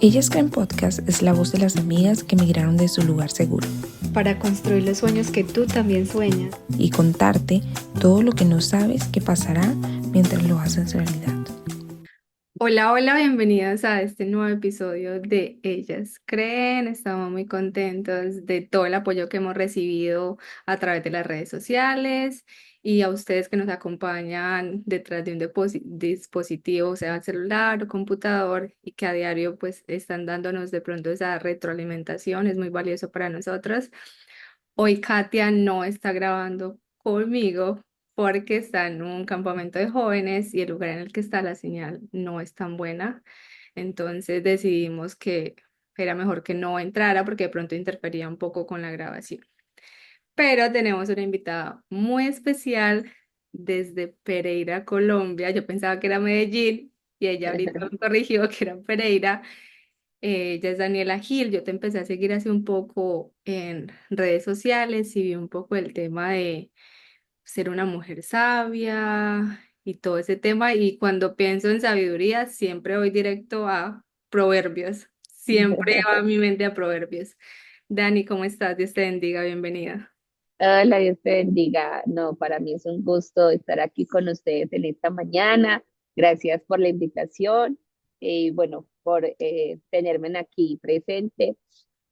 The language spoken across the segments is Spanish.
Ellas Creen Podcast es la voz de las amigas que emigraron de su lugar seguro para construir los sueños que tú también sueñas y contarte todo lo que no sabes que pasará mientras lo haces realidad. Hola, hola, bienvenidas a este nuevo episodio de Ellas Creen. Estamos muy contentos de todo el apoyo que hemos recibido a través de las redes sociales y a ustedes que nos acompañan detrás de un dispositivo, sea celular o computador, y que a diario pues están dándonos de pronto esa retroalimentación. Es muy valioso para nosotros. Hoy Katia no está grabando conmigo porque está en un campamento de jóvenes y el lugar en el que está la señal no es tan buena. Entonces decidimos que era mejor que no entrara porque de pronto interfería un poco con la grabación. Pero tenemos una invitada muy especial desde Pereira, Colombia. Yo pensaba que era Medellín y ella ahorita me corrigió que era Pereira. Ella es Daniela Gil. Yo te empecé a seguir hace un poco en redes sociales y vi un poco el tema de ser una mujer sabia y todo ese tema. Y cuando pienso en sabiduría, siempre voy directo a Proverbios. Siempre va a mi mente a Proverbios. Dani, ¿cómo estás? Dios te bendiga, bienvenida. Hola, Dios te bendiga. No, para mí es un gusto estar aquí con ustedes en esta mañana. Gracias por la invitación y bueno, por tenerme aquí presente.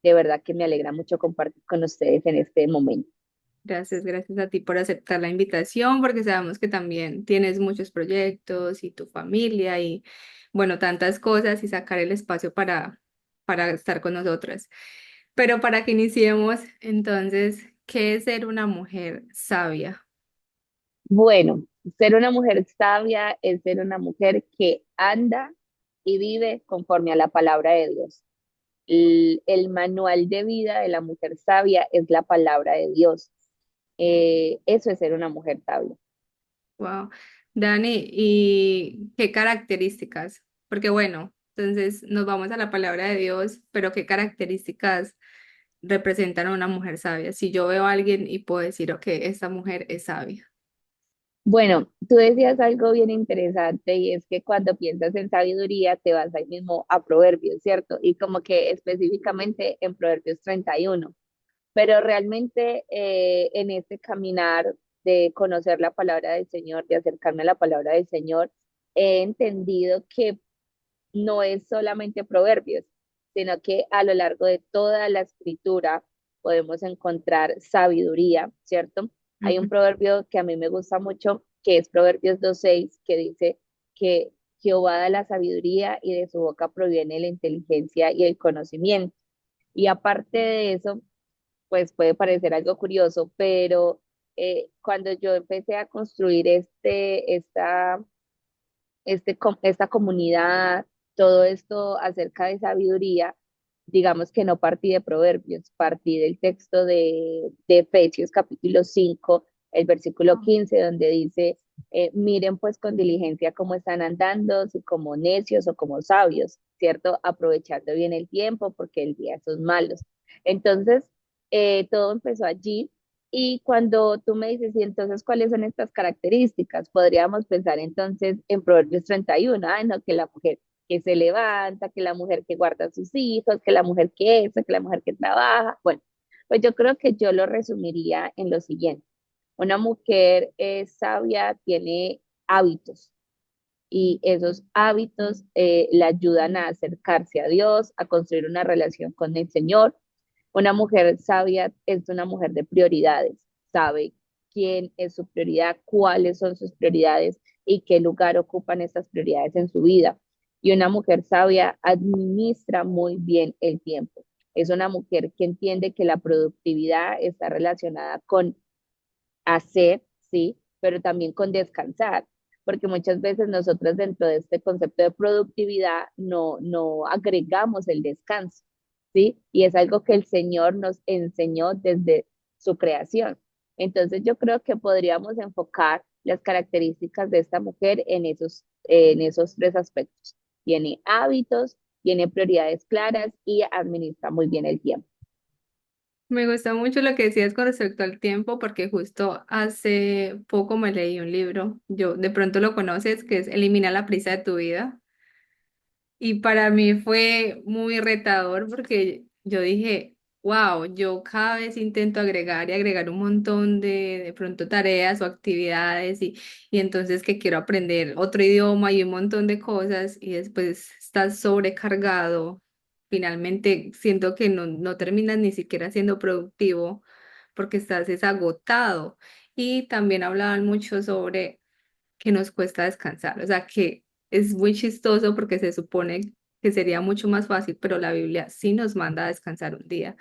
De verdad que me alegra mucho compartir con ustedes en este momento. Gracias a ti por aceptar la invitación, porque sabemos que también tienes muchos proyectos y tu familia y, bueno, tantas cosas y sacar el espacio para estar con nosotras. Pero para que iniciemos, entonces, ¿qué es ser una mujer sabia? Bueno, ser una mujer sabia es ser una mujer que anda y vive conforme a la palabra de Dios. El manual de vida de la mujer sabia es la palabra de Dios. Eso es ser una mujer sabia. Wow. Dani, ¿y qué características? Porque bueno, entonces nos vamos a la palabra de Dios, pero ¿qué características representan a una mujer sabia? Si yo veo a alguien y puedo decir, ok, esta mujer es sabia. Bueno, tú decías algo bien interesante y es que cuando piensas en sabiduría te vas ahí mismo a Proverbios, ¿cierto? Y como que específicamente en Proverbios 31. Pero realmente en este caminar de conocer la palabra del Señor, de acercarme a la palabra del Señor, he entendido que no es solamente Proverbios, sino que a lo largo de toda la escritura podemos encontrar sabiduría, ¿cierto? Hay un Ujú. proverbio que a mí me gusta mucho, que es Proverbios 2:6, que dice que Jehová da la sabiduría y de su boca proviene la inteligencia y el conocimiento. Y aparte de eso, pues puede parecer algo curioso, pero cuando yo empecé a construir esta comunidad, todo esto acerca de sabiduría, digamos que no partí de Proverbios, partí del texto de Efesios capítulo 5, el versículo 15, donde dice, miren pues con diligencia cómo están andando, si como necios o como sabios, ¿cierto? Aprovechando bien el tiempo porque el día son malos. Entonces, todo empezó allí. Y cuando tú me dices, y entonces, ¿cuáles son estas características? Podríamos pensar entonces en Proverbios 31, ah, no, que la mujer que se levanta, que la mujer que guarda a sus hijos, que la mujer que eso, que la mujer que trabaja. Bueno, pues yo creo que yo lo resumiría en lo siguiente. Una mujer sabia tiene hábitos y esos hábitos le ayudan a acercarse a Dios, a construir una relación con el Señor. Una mujer sabia es una mujer de prioridades, sabe quién es su prioridad, cuáles son sus prioridades y qué lugar ocupan estas prioridades en su vida. Y una mujer sabia administra muy bien el tiempo. Es una mujer que entiende que la productividad está relacionada con hacer, sí, pero también con descansar, porque muchas veces nosotros dentro de este concepto de productividad no agregamos el descanso, ¿sí? Y es algo que el Señor nos enseñó desde su creación. Entonces yo creo que podríamos enfocar las características de esta mujer en esos tres aspectos. Tiene hábitos, tiene prioridades claras y administra muy bien el tiempo. Me gusta mucho lo que decías con respecto al tiempo, porque justo hace poco me leí un libro, yo de pronto lo conoces, que es Elimina la prisa de tu vida. Y para mí fue muy retador porque yo dije, wow, yo cada vez intento agregar y agregar un montón de pronto tareas o actividades y entonces que quiero aprender otro idioma y un montón de cosas y después estás sobrecargado. Finalmente siento que no terminas ni siquiera siendo productivo porque estás es agotado. Y también hablaban mucho sobre que nos cuesta descansar. O sea, que es muy chistoso porque se supone que sería mucho más fácil, pero la Biblia sí nos manda a descansar un día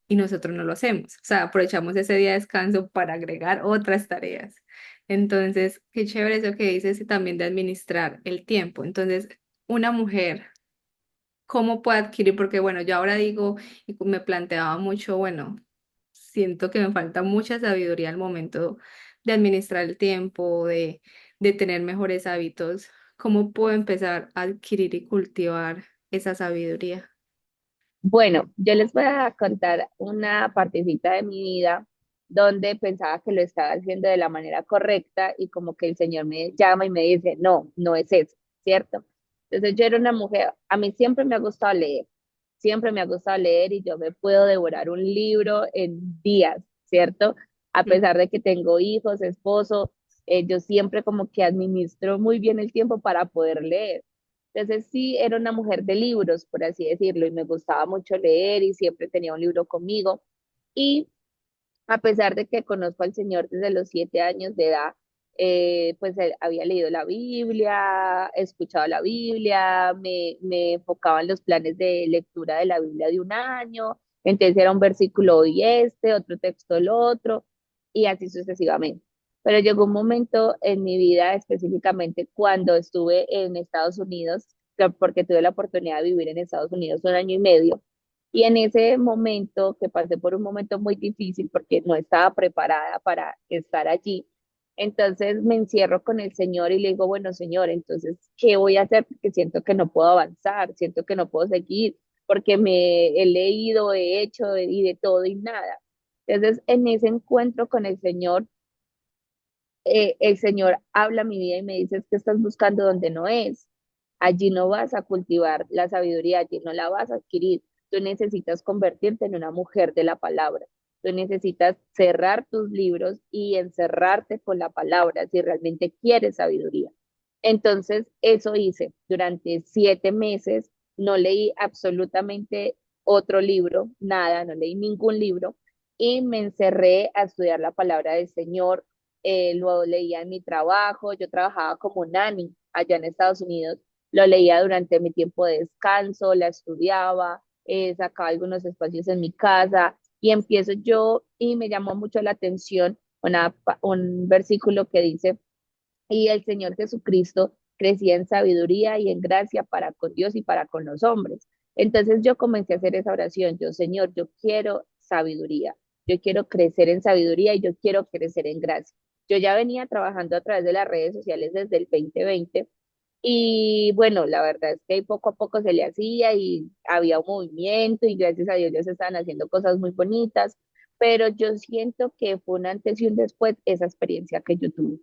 y nosotros no lo hacemos. O sea, aprovechamos ese día de descanso para agregar otras tareas. Entonces, qué chévere eso que dices y también de administrar el tiempo. Entonces, una mujer, ¿cómo puede adquirir? Porque bueno, yo ahora digo y me planteaba mucho, bueno, siento que me falta mucha sabiduría al momento de administrar el tiempo, de tener mejores hábitos. ¿Cómo puedo empezar a adquirir y cultivar esa sabiduría? Bueno, yo les voy a contar una partecita de mi vida donde pensaba que lo estaba haciendo de la manera correcta y como que el Señor me llama y me dice, no, no es eso, ¿cierto? Entonces yo era una mujer, a mí siempre me ha gustado leer y yo me puedo devorar un libro en días, ¿cierto? A Mm. pesar de que tengo hijos, esposo, yo siempre como que administro muy bien el tiempo para poder leer. Entonces sí, era una mujer de libros, por así decirlo, y me gustaba mucho leer y siempre tenía un libro conmigo. Y a pesar de que conozco al Señor desde los 7 años de edad, pues había leído la Biblia, escuchado la Biblia, me enfocaba en los planes de lectura de la Biblia de un año, entonces era un versículo hoy este, otro texto el otro, y así sucesivamente. Pero llegó un momento en mi vida, específicamente cuando estuve en Estados Unidos, porque tuve la oportunidad de vivir en Estados Unidos 1 año y medio, y en ese momento, que pasé por un momento muy difícil porque no estaba preparada para estar allí, entonces me encierro con el Señor y le digo, bueno, Señor, entonces, ¿qué voy a hacer? Porque siento que no puedo avanzar, siento que no puedo seguir, porque me he leído, he hecho y de todo y nada. Entonces, en ese encuentro con el Señor habla a mi vida y me dice, es que estás buscando donde no es. Allí no vas a cultivar la sabiduría, allí no la vas a adquirir. Tú necesitas convertirte en una mujer de la palabra. Tú necesitas cerrar tus libros y encerrarte con la palabra si realmente quieres sabiduría. Entonces, eso hice. Durante 7 meses no leí absolutamente otro libro, nada, no leí ningún libro y me encerré a estudiar la palabra del Señor. Lo leía en mi trabajo, yo trabajaba como nanny allá en Estados Unidos, lo leía durante mi tiempo de descanso, la estudiaba, sacaba algunos espacios en mi casa y empiezo yo y me llamó mucho la atención un versículo que dice, y el Señor Jesucristo crecía en sabiduría y en gracia para con Dios y para con los hombres. Entonces yo comencé a hacer esa oración, yo, Señor, yo quiero sabiduría, yo quiero crecer en sabiduría y yo quiero crecer en gracia. Yo ya venía trabajando a través de las redes sociales desde el 2020 y bueno, la verdad es que poco a poco se le hacía y había un movimiento y gracias a Dios ya se estaban haciendo cosas muy bonitas, pero yo siento que fue un antes y un después esa experiencia que yo tuve.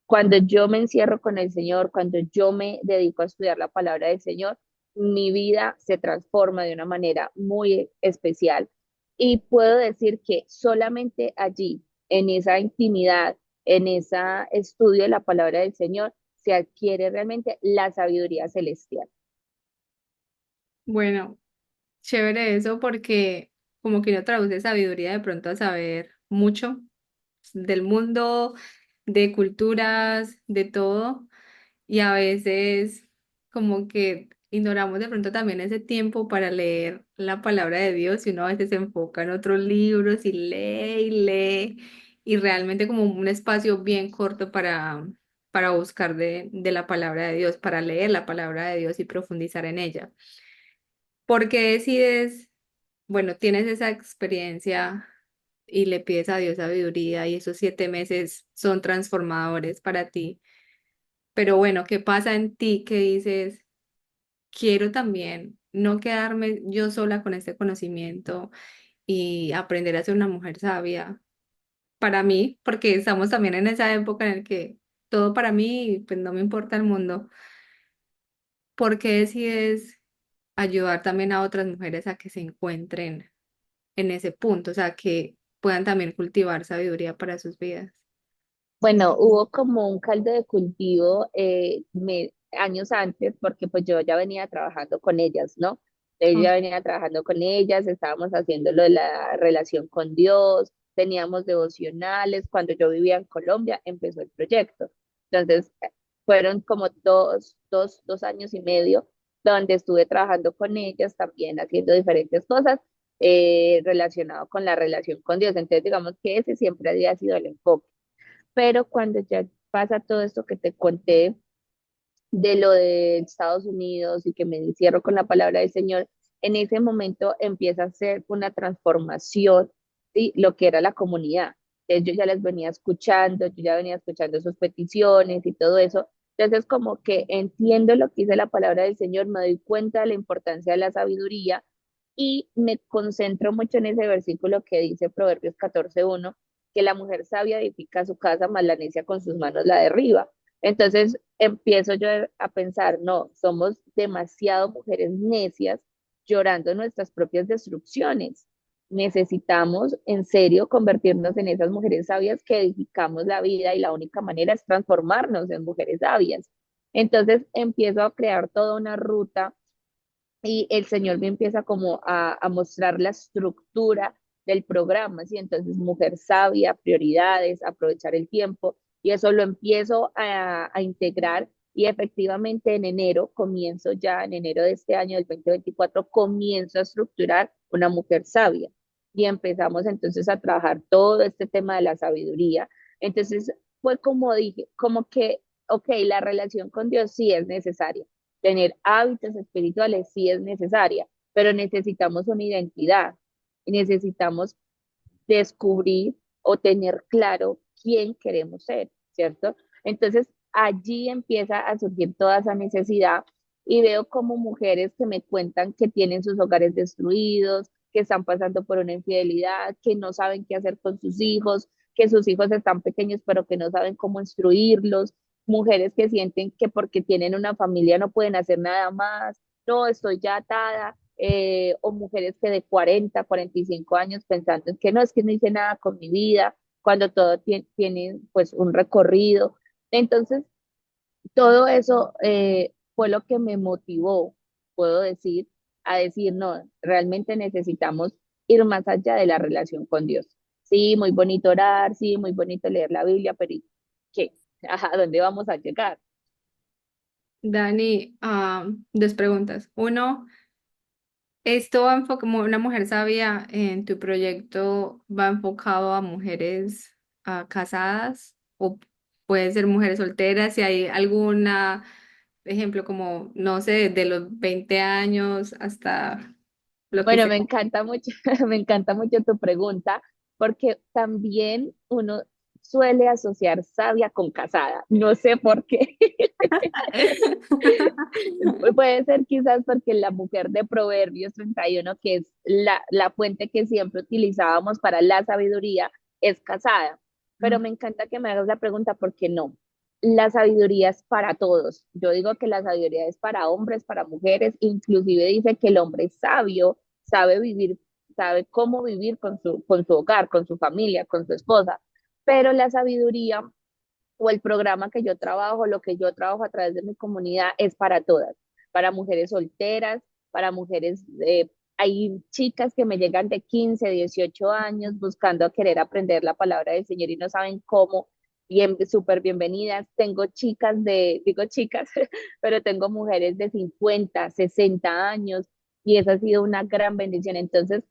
Cuando yo me encierro con el Señor, cuando yo me dedico a estudiar la palabra del Señor, mi vida se transforma de una manera muy especial. Y puedo decir que solamente allí, en esa intimidad, en ese estudio de la palabra del Señor, se adquiere realmente la sabiduría celestial. Bueno, chévere eso porque como que uno traduce sabiduría de pronto a saber mucho del mundo, de culturas, de todo. Y a veces como que ignoramos de pronto también ese tiempo para leer la palabra de Dios y uno a veces se enfoca en otros libros y lee y realmente como un espacio bien corto para buscar de la palabra de Dios, para leer la palabra de Dios y profundizar en ella. ¿Por qué decides, bueno, tienes esa experiencia y le pides a Dios sabiduría y esos 7 meses son transformadores para ti? Pero bueno, ¿qué pasa en ti que dices, quiero también no quedarme yo sola con este conocimiento y aprender a ser una mujer sabia para mí, porque estamos también en esa época en la que todo para mí, pues no me importa el mundo. ¿por qué decides ayudar también a otras mujeres a que se encuentren en ese punto? O sea, que puedan también cultivar sabiduría para sus vidas. Bueno, hubo como un caldo de cultivo años antes, porque pues yo ya venía trabajando con ellas, ¿no? Yo Oh, ya venía trabajando con ellas, estábamos haciendo lo de la relación con Dios, teníamos devocionales. Cuando yo vivía en Colombia, empezó el proyecto. Entonces, fueron como dos años y medio donde estuve trabajando con ellas, también haciendo diferentes cosas relacionado con la relación con Dios. Entonces, digamos que ese siempre había sido el enfoque. Pero cuando ya pasa todo esto que te conté de lo de Estados Unidos y que me encierro con la palabra del Señor, en ese momento empieza a ser una transformación, ¿sí? Lo que era la comunidad. Entonces yo ya les venía escuchando, yo ya venía escuchando sus peticiones y todo eso. Entonces como que entiendo lo que dice la palabra del Señor, me doy cuenta de la importancia de la sabiduría y me concentro mucho en ese versículo que dice Proverbios 14:1, que la mujer sabia edifica su casa, mas la necia con sus manos la derriba. Entonces empiezo yo a pensar, no, somos demasiado mujeres necias llorando nuestras propias destrucciones. Necesitamos en serio convertirnos en esas mujeres sabias que edificamos la vida y la única manera es transformarnos en mujeres sabias. Entonces empiezo a crear toda una ruta y el Señor me empieza como a mostrar la estructura del programa, ¿sí? Entonces, mujer sabia, prioridades, aprovechar el tiempo, y eso lo empiezo a integrar y efectivamente en enero comienzo ya, en enero de este año del 2024 comienzo a estructurar una mujer sabia y empezamos entonces a trabajar todo este tema de la sabiduría. Entonces, fue como dije, como que, ok, la relación con Dios sí es necesaria, tener hábitos espirituales sí es necesaria, pero necesitamos una identidad, necesitamos descubrir o tener claro quién queremos ser, ¿cierto? Entonces, allí empieza a surgir toda esa necesidad y veo como mujeres que me cuentan que tienen sus hogares destruidos, que están pasando por una infidelidad, que no saben qué hacer con sus hijos, que sus hijos están pequeños pero que no saben cómo instruirlos, mujeres que sienten que porque tienen una familia no pueden hacer nada más, no, estoy ya atada, o mujeres que de 40, 45 años pensando en que no, es que no hice nada con mi vida, cuando todo tiene pues un recorrido. Entonces, todo eso fue lo que me motivó, puedo decir, a decir, no, realmente necesitamos ir más allá de la relación con Dios. Sí, muy bonito orar, sí, muy bonito leer la Biblia, pero ¿y qué? ¿A dónde vamos a llegar? Dani, dos preguntas. Uno, ¿esto va como una mujer sabia en tu proyecto va enfocado a mujeres casadas o puede ser mujeres solteras? Si hay alguna ejemplo como, no sé, de los 20 años hasta lo que Bueno, sea. me encanta mucho, me encanta mucho tu pregunta, porque también uno suele asociar sabia con casada. No sé por qué. Puede ser quizás porque la mujer de Proverbios 31, que es la fuente que siempre utilizábamos para la sabiduría, es casada. Pero me encanta que me hagas la pregunta, ¿por qué no? La sabiduría es para todos. Yo digo que la sabiduría es para hombres, para mujeres, inclusive dice que el hombre sabio sabe vivir, sabe cómo vivir con su hogar, con su familia, con su esposa. Pero la sabiduría o el programa que yo trabajo, lo que yo trabajo a través de mi comunidad es para todas, para mujeres solteras, para mujeres, hay chicas que me llegan de 15, 18 años buscando querer aprender la palabra del Señor y no saben cómo. Bien, súper bienvenidas. Tengo chicas digo chicas, pero tengo mujeres de 50, 60 años y eso ha sido una gran bendición. Entonces,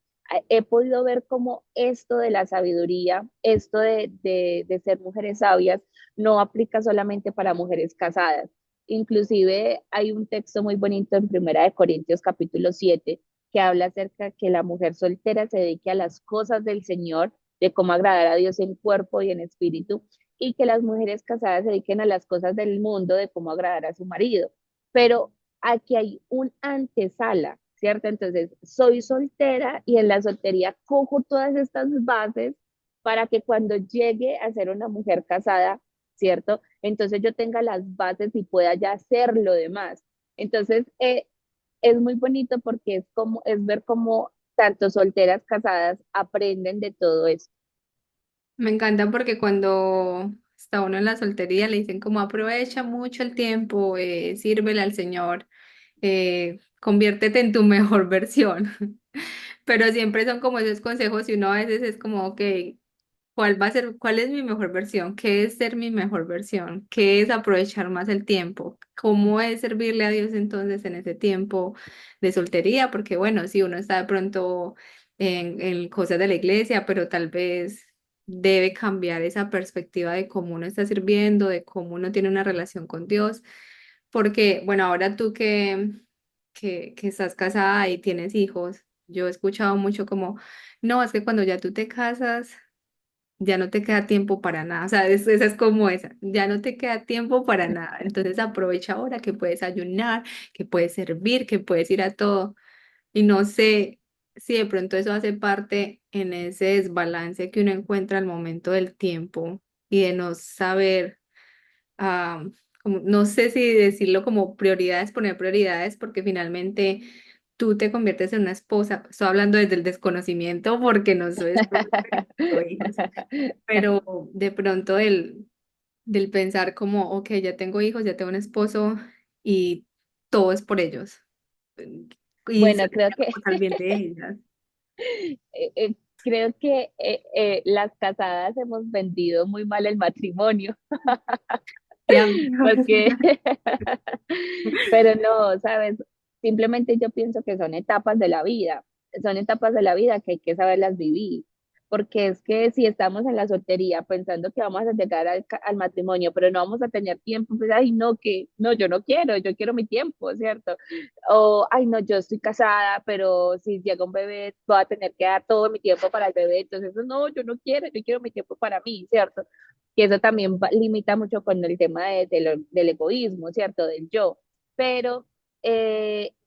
he podido ver cómo esto de la sabiduría, esto de ser mujeres sabias, no aplica solamente para mujeres casadas. Inclusive hay un texto muy bonito en Primera de Corintios capítulo 7 que habla acerca de que la mujer soltera se dedique a las cosas del Señor, de cómo agradar a Dios en cuerpo y en espíritu, y que las mujeres casadas se dediquen a las cosas del mundo, de cómo agradar a su marido. Pero aquí hay un antesala, ¿cierto? Entonces, soy soltera y en la soltería cojo todas estas bases para que cuando llegue a ser una mujer casada, ¿cierto? Entonces yo tenga las bases y pueda ya hacer lo demás. Entonces, es muy bonito porque es ver cómo tanto solteras, casadas aprenden de todo eso. Me encanta porque cuando está uno en la soltería le dicen como aprovecha mucho el tiempo, sírvele al Señor, conviértete en tu mejor versión. Pero siempre son como esos consejos y uno a veces es como, ok, ¿cuál va a ser, cuál es mi mejor versión? ¿Qué es ser mi mejor versión? ¿Qué es aprovechar más el tiempo? ¿Cómo es servirle a Dios entonces en ese tiempo de soltería? Porque bueno, si uno está de pronto en cosas de la iglesia, pero tal vez debe cambiar esa perspectiva de cómo uno está sirviendo, de cómo uno tiene una relación con Dios. Porque bueno, ahora tú que estás casada y tienes hijos, yo he escuchado mucho como, no, es que cuando ya tú te casas ya no te queda tiempo para nada. O sea, esa es como esa, ya no te queda tiempo para nada. Entonces aprovecha ahora que puedes ayunar, que puedes servir, que puedes ir a todo. Y no sé si de pronto eso hace parte en ese desbalance que uno encuentra al momento del tiempo y de no saber, ah, no sé si decirlo como prioridades, poner prioridades, porque finalmente tú te conviertes en una esposa. Estoy hablando desde el desconocimiento porque no soy esposa, tengo hijos, pero de pronto del pensar como, ok, ya tengo hijos, ya tengo un esposo y todo es por ellos y Bueno, se al bien de ellas. eh, eh, creo que las casadas hemos vendido muy mal el matrimonio, Sí, amigos. porque, pero no, ¿sabes? Simplemente yo pienso que son etapas de la vida que hay que saberlas vivir, porque es que si estamos en la soltería pensando que vamos a llegar al matrimonio, pero no vamos a tener tiempo, pues, ay, no, que, no, yo quiero mi tiempo, ¿cierto? O, ay, no, yo estoy casada, pero si llega un bebé, voy a tener que dar todo mi tiempo para el bebé, entonces, no, yo no quiero, yo quiero mi tiempo para mí, ¿cierto? Y eso también limita mucho con el tema del egoísmo, ¿cierto? Del yo. Pero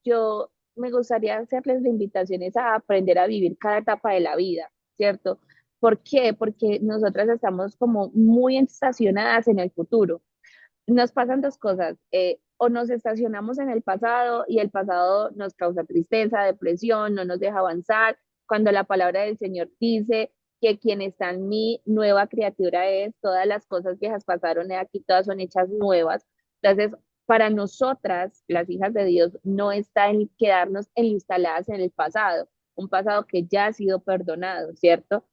yo me gustaría hacerles la invitaciones a aprender a vivir cada etapa de la vida, ¿cierto? ¿Por qué? Porque nosotras estamos como muy estacionadas en el futuro. Nos pasan dos cosas, o nos estacionamos en el pasado y el pasado nos causa tristeza, depresión, no nos deja avanzar, cuando la palabra del Señor dice que quien está en mí, nueva criatura es, todas las cosas viejas pasaron, y aquí todas son hechas nuevas. Entonces, para nosotras, las hijas de Dios, no está en quedarnos instaladas en el pasado, un pasado que ya ha sido perdonado, ¿cierto?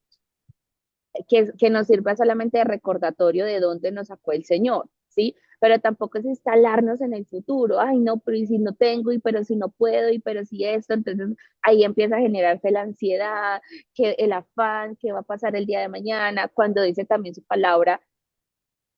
Que nos sirva solamente de recordatorio de dónde nos sacó el Señor, ¿sí? Pero tampoco es instalarnos en el futuro, ay no, pero y si no tengo, y pero si no puedo, y pero si esto, entonces ahí empieza a generarse la ansiedad, que el afán, que va a pasar el día de mañana, cuando dice también su palabra,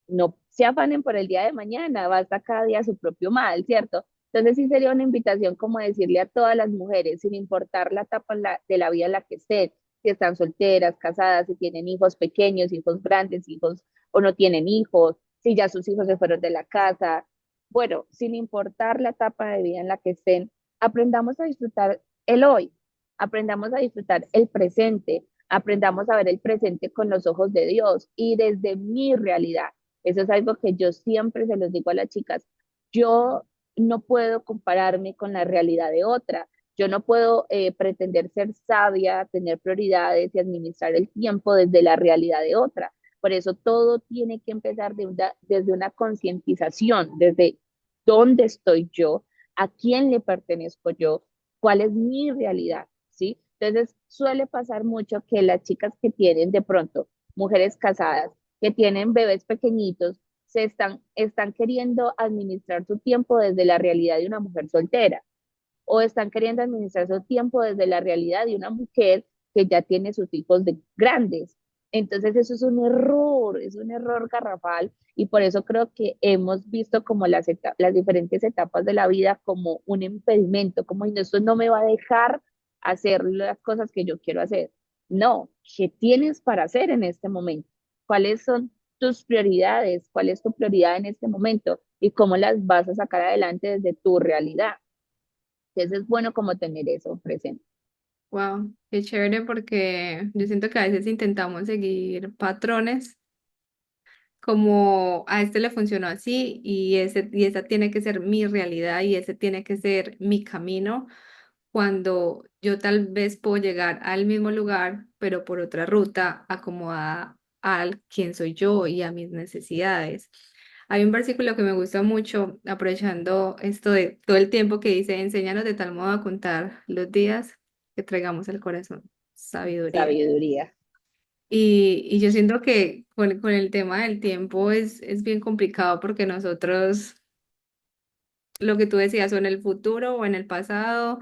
no se afanen por el día de mañana, basta cada día su propio mal, ¿cierto? Entonces sí sería una invitación como decirle a todas las mujeres, sin importar la etapa de la vida en la que estén, si están solteras, casadas, si tienen hijos pequeños, hijos grandes, hijos o no tienen hijos, si ya sus hijos se fueron de la casa, bueno, sin importar la etapa de vida en la que estén, aprendamos a disfrutar el hoy, aprendamos a disfrutar el presente, aprendamos a ver el presente con los ojos de Dios y desde mi realidad. Eso es algo que yo siempre se los digo a las chicas. Yo no puedo compararme con la realidad de otra. Yo no puedo pretender ser sabia, tener prioridades y administrar el tiempo desde la realidad de otra. Por eso todo tiene que empezar desde una concientización, desde dónde estoy yo, a quién le pertenezco yo, cuál es mi realidad, ¿sí? Entonces suele pasar mucho que las chicas que tienen de pronto mujeres casadas, que tienen bebés pequeñitos, están queriendo administrar su tiempo desde la realidad de una mujer soltera o están queriendo administrar su tiempo desde la realidad de una mujer que ya tiene sus hijos grandes. Entonces eso es un error garrafal y por eso creo que hemos visto como las diferentes etapas de la vida como un impedimento, como esto no me va a dejar hacer las cosas que yo quiero hacer. No, ¿qué tienes para hacer en este momento? ¿Cuáles son tus prioridades? ¿Cuál es tu prioridad en este momento? ¿Y cómo las vas a sacar adelante desde tu realidad? Entonces es bueno como tener eso presente. Wow, qué chévere porque yo siento que a veces intentamos seguir patrones como a este le funcionó así y esa tiene que ser mi realidad y ese tiene que ser mi camino, cuando yo tal vez puedo llegar al mismo lugar, pero por otra ruta acomodada al quién soy yo y a mis necesidades. Hay un versículo que me gusta mucho, aprovechando esto de todo el tiempo, que dice: enséñanos de tal modo a contar los días que traigamos el corazón sabiduría. Sabiduría. Y yo siento que con el tema del tiempo es bien complicado porque nosotros, lo que tú decías, o en el futuro o en el pasado,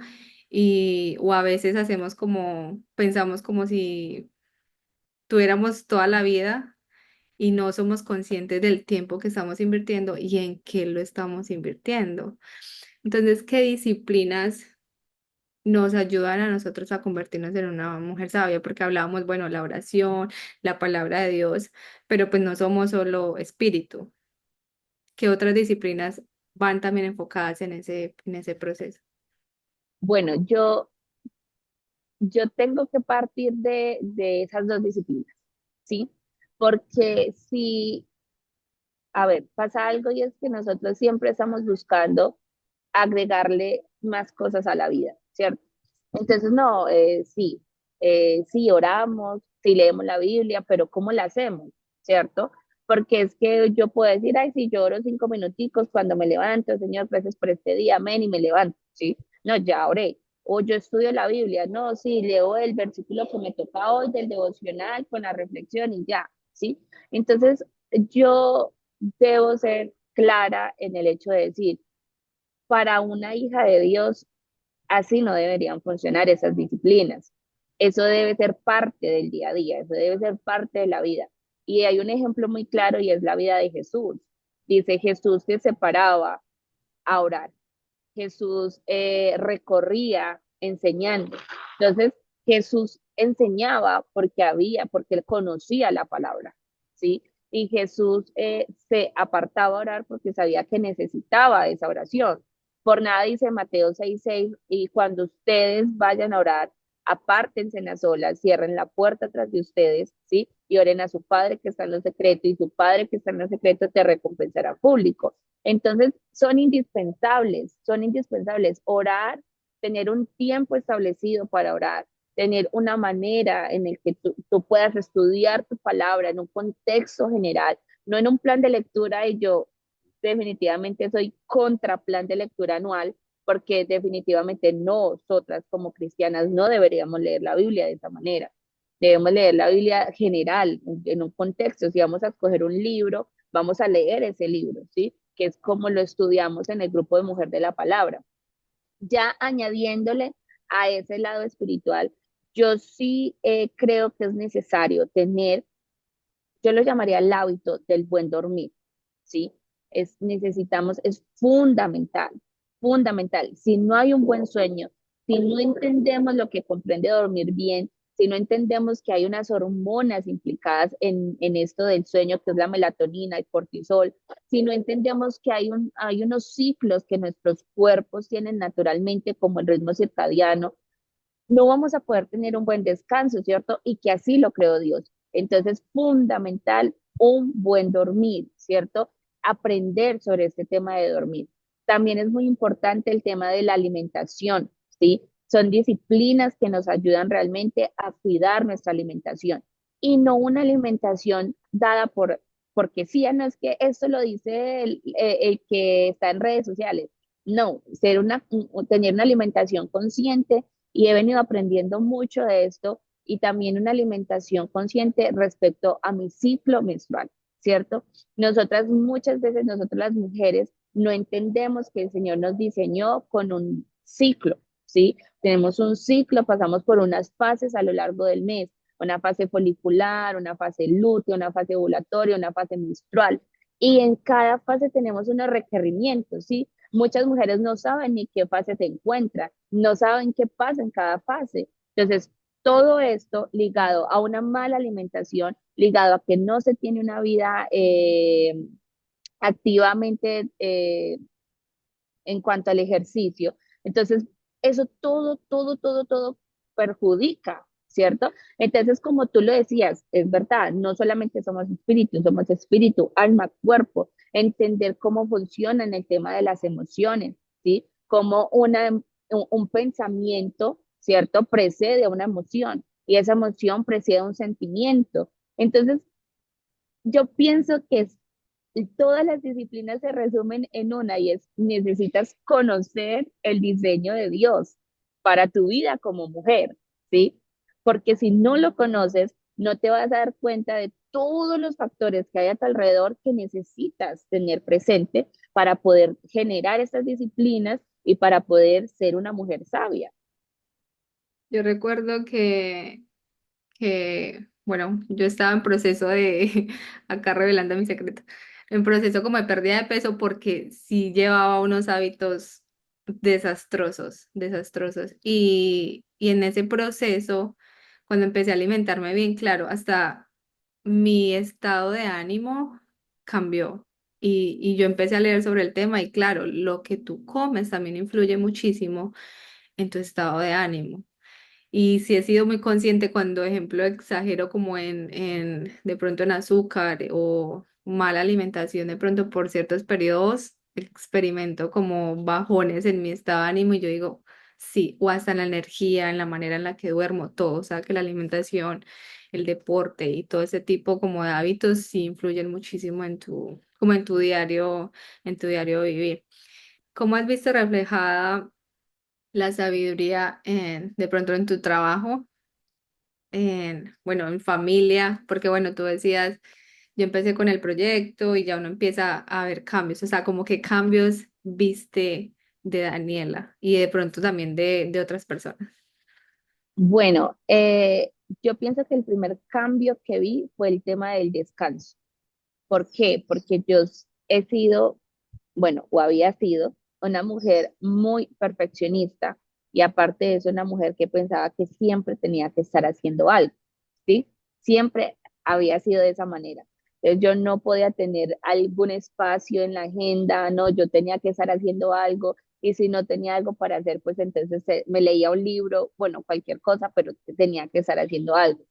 o a veces hacemos como, pensamos como si tuviéramos toda la vida y no somos conscientes del tiempo que estamos invirtiendo y en qué lo estamos invirtiendo. Entonces, ¿qué disciplinas nos ayudan a nosotros a convertirnos en una mujer sabia? Porque hablábamos, bueno, la oración, la palabra de Dios, pero pues no somos solo espíritu. ¿Qué otras disciplinas van también enfocadas en ese proceso? Bueno, yo tengo que partir de esas dos disciplinas, ¿sí? Porque si, a ver, pasa algo y es que nosotros siempre estamos buscando agregarle más cosas a la vida, ¿cierto? Entonces, no, sí oramos, sí leemos la Biblia, pero ¿cómo la hacemos? ¿Cierto? Porque es que yo puedo decir, ay, sí, yo oro 5 minuticos cuando me levanto, Señor, gracias por este día, amén, y me levanto, ¿sí? No, ya oré. O yo estudio la Biblia, no, sí, leo el versículo que me toca hoy del devocional con la reflexión y ya, ¿sí? Entonces, yo debo ser clara en el hecho de decir, para una hija de Dios, así no deberían funcionar esas disciplinas. Eso debe ser parte del día a día, eso debe ser parte de la vida. Y hay un ejemplo muy claro y es la vida de Jesús. Dice Jesús que se paraba a orar. Jesús recorría enseñando. Entonces, Jesús enseñaba porque él conocía la palabra, ¿sí? Y Jesús se apartaba a orar porque sabía que necesitaba esa oración. Por nada dice Mateo 6:6, y cuando ustedes vayan a orar, apártense en las olas, cierren la puerta tras de ustedes, ¿sí? Y oren a su Padre que está en lo secreto, y su Padre que está en lo secreto te recompensará público. Entonces, son indispensables orar, tener un tiempo establecido para orar, tener una manera en el que tú puedas estudiar tu palabra en un contexto general, no en un plan de lectura. Y yo definitivamente soy contra plan de lectura anual, porque definitivamente nosotras como cristianas no deberíamos leer la Biblia de esa manera. Debemos leer la Biblia general, en un contexto. Si vamos a escoger un libro, vamos a leer ese libro, ¿sí? Que es como lo estudiamos en el grupo de Mujer de la Palabra. Ya añadiéndole a ese lado espiritual, yo sí creo que es necesario tener, yo lo llamaría el hábito del buen dormir, ¿sí? Es fundamental, fundamental. Si no hay un buen sueño, si no entendemos lo que comprende dormir bien, si no entendemos que hay unas hormonas implicadas en esto del sueño, que es la melatonina, el cortisol, si no entendemos que hay unos ciclos que nuestros cuerpos tienen naturalmente, como el ritmo circadiano, no vamos a poder tener un buen descanso, ¿cierto? Y que así lo creó Dios. Entonces, fundamental un buen dormir, ¿cierto? Aprender sobre este tema de dormir. También es muy importante el tema de la alimentación, ¿sí? Son disciplinas que nos ayudan realmente a cuidar nuestra alimentación y no una alimentación dada porque sí, no es que esto lo dice el que está en redes sociales. No, tener una alimentación consciente, y he venido aprendiendo mucho de esto, y también una alimentación consciente respecto a mi ciclo menstrual, ¿cierto? Muchas veces nosotras las mujeres no entendemos que el Señor nos diseñó con un ciclo, ¿sí? Tenemos un ciclo, pasamos por unas fases a lo largo del mes, una fase folicular, una fase lútea, una fase ovulatoria, una fase menstrual, y en cada fase tenemos unos requerimientos, ¿sí? Muchas mujeres no saben ni qué fase se encuentran, no saben qué pasa en cada fase. Entonces, todo esto ligado a una mala alimentación, ligado a que no se tiene una vida activamente en cuanto al ejercicio. Entonces, eso todo perjudica, ¿cierto? Entonces, como tú lo decías, es verdad, no solamente somos espíritu, alma, cuerpo, entender cómo funciona en el tema de las emociones, ¿sí? Cómo un pensamiento, ¿cierto? Precede a una emoción y esa emoción precede a un sentimiento. Entonces, yo pienso que todas las disciplinas se resumen en una y es necesitas conocer el diseño de Dios para tu vida como mujer, ¿sí? Porque si no lo conoces, no te vas a dar cuenta de todos los factores que hay a tu alrededor que necesitas tener presente para poder generar estas disciplinas y para poder ser una mujer sabia. Yo recuerdo bueno, yo estaba en proceso de, acá revelando mi secreto, en proceso como de pérdida de peso porque sí llevaba unos hábitos desastrosos, desastrosos. Y en ese proceso, cuando empecé a alimentarme bien, claro, hasta mi estado de ánimo cambió. Y yo empecé a leer sobre el tema y claro, lo que tú comes también influye muchísimo en tu estado de ánimo. Y sí he sido muy consciente cuando, ejemplo, exagero como de pronto en azúcar o mala alimentación, de pronto por ciertos periodos experimento como bajones en mi estado de ánimo y yo digo, sí, o hasta en la energía, en la manera en la que duermo, todo, o sea, que la alimentación, el deporte y todo ese tipo como de hábitos sí influyen muchísimo en como en tu diario vivir. ¿Cómo has visto reflejada la sabiduría de pronto en tu trabajo, bueno, en familia? Porque bueno, tú decías, yo empecé con el proyecto y ya uno empieza a ver cambios, o sea, como que cambios viste de Daniela y de pronto también de otras personas. Bueno, yo pienso que el primer cambio que vi fue el tema del descanso. ¿Por qué? Porque yo he sido, bueno, o había sido una mujer muy perfeccionista y aparte de eso, una mujer que pensaba que siempre tenía que estar haciendo algo, ¿sí? Siempre había sido de esa manera. Entonces yo no podía tener algún espacio en la agenda, no, yo tenía que estar haciendo algo y si no tenía algo para hacer, pues entonces me leía un libro, bueno, cualquier cosa, pero tenía que estar haciendo algo.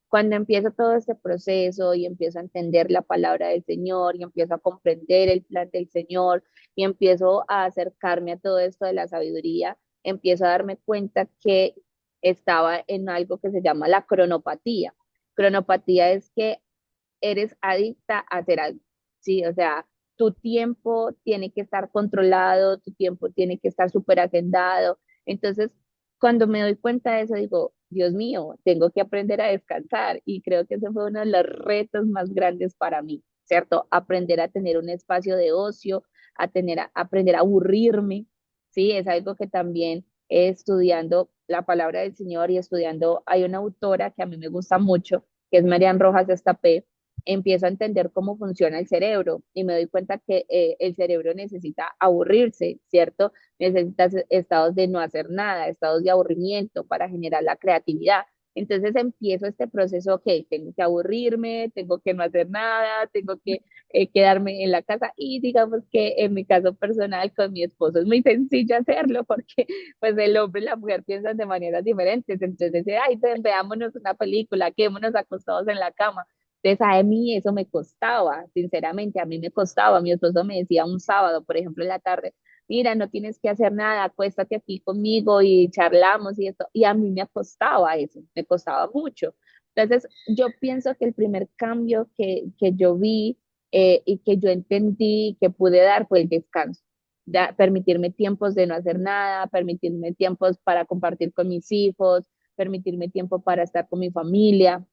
Cuando empiezo todo este proceso y empiezo a entender la palabra del Señor y empiezo a comprender el plan del Señor y empiezo a acercarme a todo esto de la sabiduría, empiezo a darme cuenta que estaba en algo que se llama la cronopatía. Cronopatía es que eres adicta a hacer algo, ¿sí? O sea, tu tiempo tiene que estar controlado, tu tiempo tiene que estar súper agendado. Entonces, cuando me doy cuenta de eso, digo, Dios mío, tengo que aprender a descansar y creo que ese fue uno de los retos más grandes para mí, ¿cierto? Aprender a tener un espacio de ocio, aprender a aburrirme, ¿sí? Es algo que también estudiando la palabra del Señor y estudiando, hay una autora que a mí me gusta mucho, que es Marian Rojas Estapé, empiezo a entender cómo funciona el cerebro y me doy cuenta que el cerebro necesita aburrirse, ¿cierto? Necesita estados de no hacer nada, estados de aburrimiento para generar la creatividad. Entonces empiezo este proceso, ok, tengo que aburrirme, tengo que no hacer nada, tengo que quedarme en la casa y digamos que en mi caso personal con mi esposo es muy sencillo hacerlo porque pues el hombre y la mujer piensan de maneras diferentes, entonces dice, ay, veámonos una película, quedémonos acostados en la cama. Entonces a mí eso me costaba, sinceramente, a mí me costaba. Mi esposo me decía un sábado, por ejemplo, en la tarde, mira, no tienes que hacer nada, acuéstate aquí conmigo y charlamos y esto. Y a mí me costaba eso, me costaba mucho. Entonces yo pienso que el primer cambio que yo vi y que yo entendí que pude dar fue el descanso. Permitirme tiempos de no hacer nada, permitirme tiempos para compartir con mis hijos, permitirme tiempo para estar con mi familia,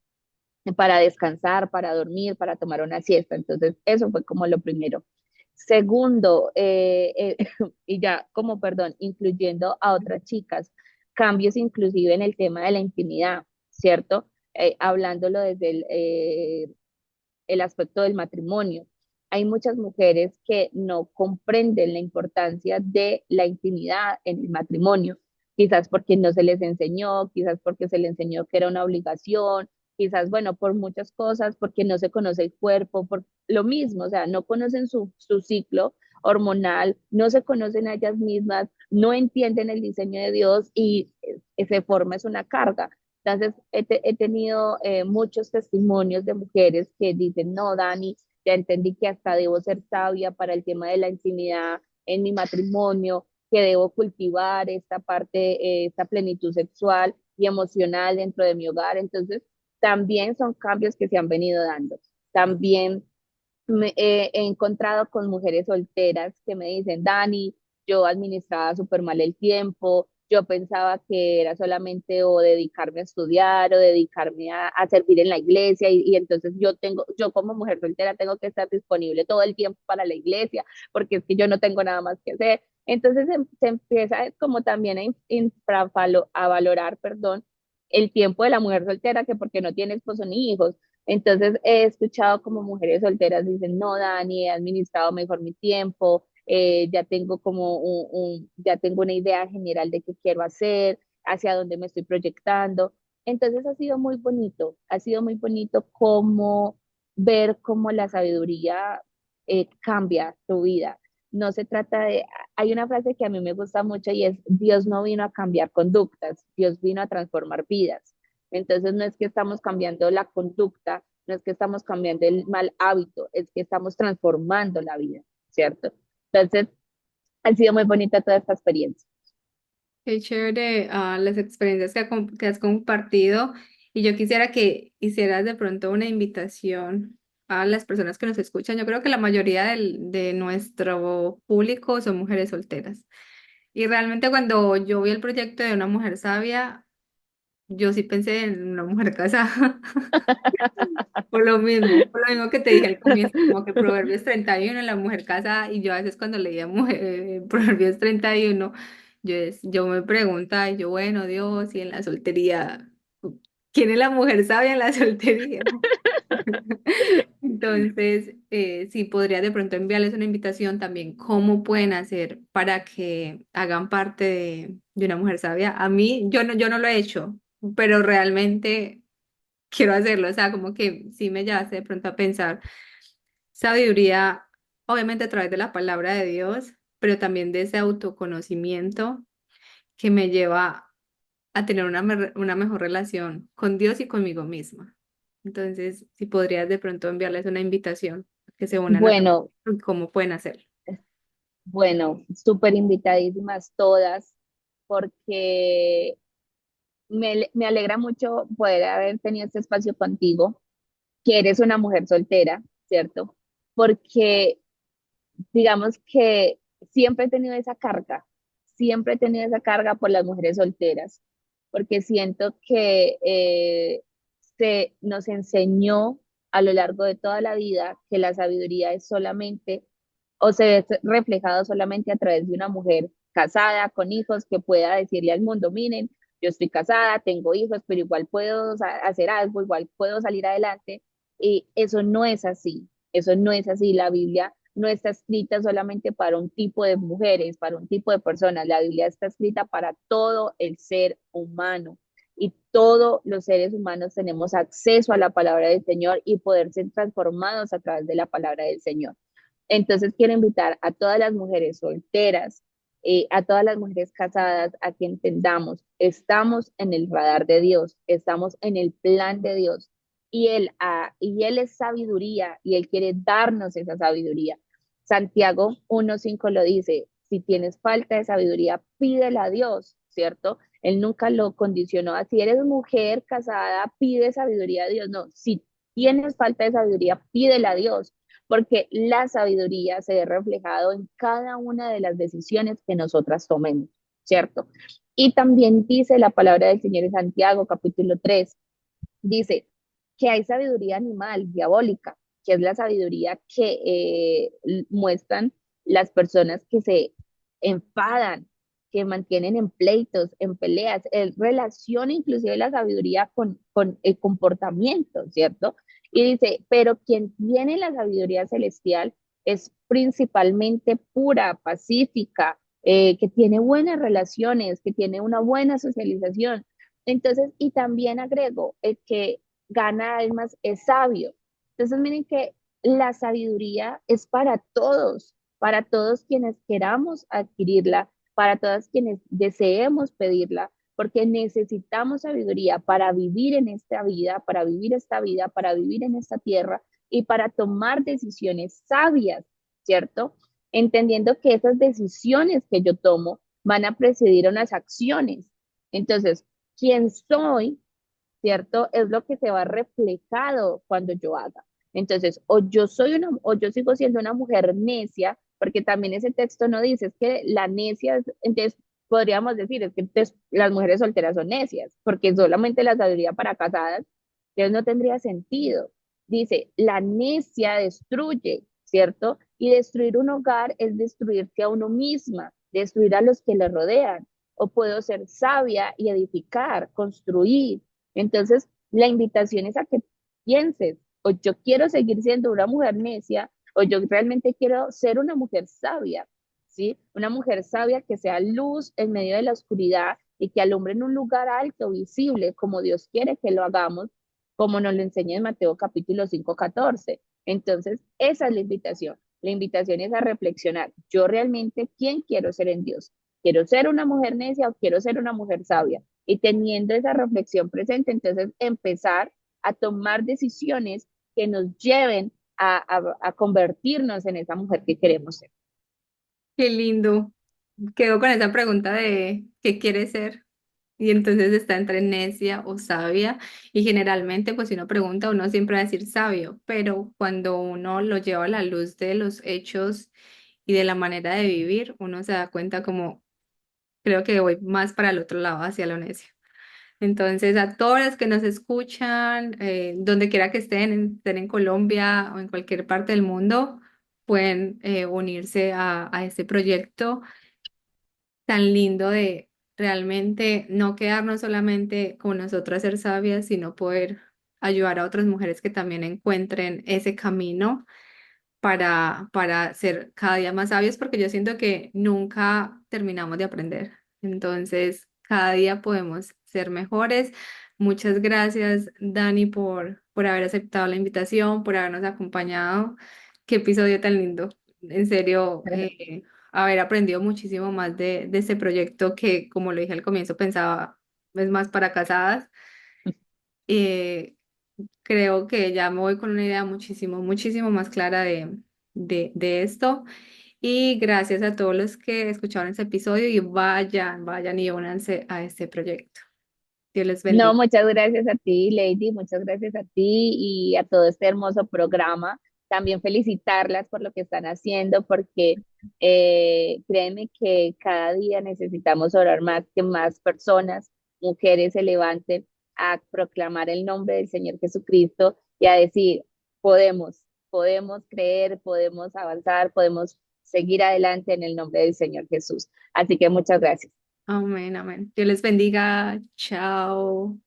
para descansar, para dormir, para tomar una siesta. Entonces, eso fue como lo primero. Segundo, y ya como, perdón, incluyendo a otras chicas, cambios inclusive en el tema de la intimidad, ¿cierto? Hablándolo desde el aspecto del matrimonio. Hay muchas mujeres que no comprenden la importancia de la intimidad en el matrimonio, quizás porque no se les enseñó, quizás porque se les enseñó que era una obligación, quizás, bueno, por muchas cosas, porque no se conoce el cuerpo, por lo mismo, o sea, no conocen su ciclo hormonal, no se conocen a ellas mismas, no entienden el diseño de Dios y se forma es una carga. Entonces, he tenido muchos testimonios de mujeres que dicen, no, Dani, ya entendí que hasta debo ser sabia para el tema de la intimidad en mi matrimonio, que debo cultivar esta parte, esta plenitud sexual y emocional dentro de mi hogar. Entonces, también son cambios que se han venido dando. También he encontrado con mujeres solteras que me dicen, Dani, yo administraba súper mal el tiempo, yo pensaba que era solamente o dedicarme a estudiar o dedicarme a servir en la iglesia y entonces yo como mujer soltera tengo que estar disponible todo el tiempo para la iglesia porque es que yo no tengo nada más que hacer. Entonces se empieza como también a valorar, perdón, el tiempo de la mujer soltera que porque no tiene esposo ni hijos. Entonces he escuchado como mujeres solteras dicen, no, Dani, he administrado mejor mi tiempo, ya tengo como ya tengo una idea general de qué quiero hacer, hacia dónde me estoy proyectando. Entonces ha sido muy bonito como ver cómo la sabiduría cambia tu vida. No se trata de, hay una frase que a mí me gusta mucho y es, Dios no vino a cambiar conductas, Dios vino a transformar vidas. Entonces no es que estamos cambiando la conducta, no es que estamos cambiando el mal hábito, es que estamos transformando la vida, ¿cierto? Entonces ha sido muy bonita toda esta experiencia. Qué chévere, las experiencias que has compartido. Y yo quisiera que hicieras de pronto una invitación a las personas que nos escuchan. Yo creo que la mayoría de nuestro público son mujeres solteras. Y realmente cuando yo vi el proyecto de una mujer sabia, yo sí pensé en una mujer casada. Por lo mismo que te dije al comienzo, como que Proverbios 31 la mujer casada, y yo a veces cuando leía Proverbios 31 yo me preguntaba, y yo, bueno, Dios, y en la soltería, ¿quién es la mujer sabia en la soltería? Entonces, sí, podría de pronto enviarles una invitación también, cómo pueden hacer para que hagan parte de una mujer sabia. A mí, yo no lo he hecho, pero realmente quiero hacerlo, o sea, como que sí me llevaste de pronto a pensar sabiduría, obviamente a través de la palabra de Dios, pero también de ese autoconocimiento que me lleva a tener una mejor relación con Dios y conmigo misma. Entonces, si podrías de pronto enviarles una invitación que se unan a Bueno, cómo pueden hacerlo. bueno, súper invitadísimas todas, porque me alegra mucho poder haber tenido este espacio contigo, que eres una mujer soltera, ¿cierto? Porque digamos que siempre he tenido esa carga, siempre he tenido esa carga por las mujeres solteras, porque siento que se nos enseñó a lo largo de toda la vida que la sabiduría es solamente o se ve reflejado solamente a través de una mujer casada, con hijos, que pueda decirle al mundo, miren, yo estoy casada, tengo hijos, pero igual puedo hacer algo, igual puedo salir adelante. Y eso no es así, eso no es así. La Biblia no está escrita solamente para un tipo de mujeres, para un tipo de personas. La Biblia está escrita para todo el ser humano. Y todos los seres humanos tenemos acceso a la palabra del Señor y poder ser transformados a través de la palabra del Señor. Entonces quiero invitar a todas las mujeres solteras, a todas las mujeres casadas, a que entendamos, estamos en el radar de Dios, estamos en el plan de Dios y él es sabiduría y Él quiere darnos esa sabiduría. Santiago 1:5 lo dice, si tienes falta de sabiduría, pídela a Dios, ¿cierto? Él nunca lo condicionó a si eres mujer casada, pide sabiduría a Dios. No, si tienes falta de sabiduría, pídela a Dios porque la sabiduría se ve reflejado en cada una de las decisiones que nosotras tomemos, ¿cierto? Y también dice la palabra del Señor en Santiago, capítulo 3, dice que hay sabiduría animal, diabólica, que es la sabiduría que muestran las personas que se enfadan, que mantienen en pleitos, en peleas, relaciona inclusive la sabiduría con el comportamiento, ¿cierto? Y dice, pero quien tiene la sabiduría celestial es principalmente pura, pacífica, que tiene buenas relaciones, que tiene una buena socialización. Entonces, y también agrego, el que gana almas es sabio. Entonces, miren que la sabiduría es para todos quienes queramos adquirirla, para todas quienes deseemos pedirla, porque necesitamos sabiduría para vivir en esta vida, para vivir esta vida, para vivir en esta tierra y para tomar decisiones sabias, ¿cierto? Entendiendo que esas decisiones que yo tomo van a precedir unas acciones. Entonces, quién soy, ¿cierto? Es lo que se va reflejado cuando yo haga. Entonces, o yo sigo siendo una mujer necia, porque también ese texto no dice, es que la necia, entonces podríamos decir, es que entonces, las mujeres solteras son necias, porque solamente la sabiduría para casadas, entonces no tendría sentido. Dice, la necia destruye, ¿cierto? Y destruir un hogar es destruirse a uno misma, destruir a los que le rodean. O puedo ser sabia y edificar, construir. Entonces, la invitación es a que pienses, o yo quiero seguir siendo una mujer necia, o yo realmente quiero ser una mujer sabia, ¿sí? Una mujer sabia que sea luz en medio de la oscuridad y que alumbre en un lugar alto, visible, como Dios quiere que lo hagamos, como nos lo enseña en Mateo capítulo 5 14. Entonces, esa es la invitación. La invitación es a reflexionar, yo realmente, ¿quién quiero ser en Dios? ¿Quiero ser una mujer necia o quiero ser una mujer sabia? Y teniendo esa reflexión presente, entonces empezar a tomar decisiones que nos lleven a convertirnos en esa mujer que queremos ser. Qué lindo. Quedo con esa pregunta de ¿qué quiere ser? Y entonces está entre necia o sabia. Y generalmente, pues si uno pregunta, uno siempre va a decir sabio, pero cuando uno lo lleva a la luz de los hechos y de la manera de vivir, uno se da cuenta como, creo que voy más para el otro lado, hacia lo necio. Entonces, a todos los que nos escuchan, donde quiera que estén en Colombia o en cualquier parte del mundo, pueden unirse a este proyecto tan lindo de realmente no quedarnos solamente con nosotras ser sabias, sino poder ayudar a otras mujeres que también encuentren ese camino para ser cada día más sabios, porque yo siento que nunca terminamos de aprender. Entonces, cada día podemos ser mejores. Muchas gracias, Dani, por haber aceptado la invitación, por habernos acompañado. Qué episodio tan lindo. En serio, haber aprendido muchísimo más de este proyecto que, como lo dije al comienzo, pensaba es más para casadas. Eh, Creo que ya me voy con una idea muchísimo más clara de esto. Y gracias a todos los que escucharon este episodio y vayan y únanse a este proyecto. Dios les No, bendiga. muchas gracias a ti, Lady, muchas gracias a ti y a todo este hermoso programa. También felicitarlas por lo que están haciendo, porque créeme que cada día necesitamos orar más que más personas, mujeres se levanten a proclamar el nombre del Señor Jesucristo y a decir, podemos creer, podemos avanzar, podemos seguir adelante en el nombre del Señor Jesús. Así que muchas gracias. Amén, amén. Dios les bendiga. Chao.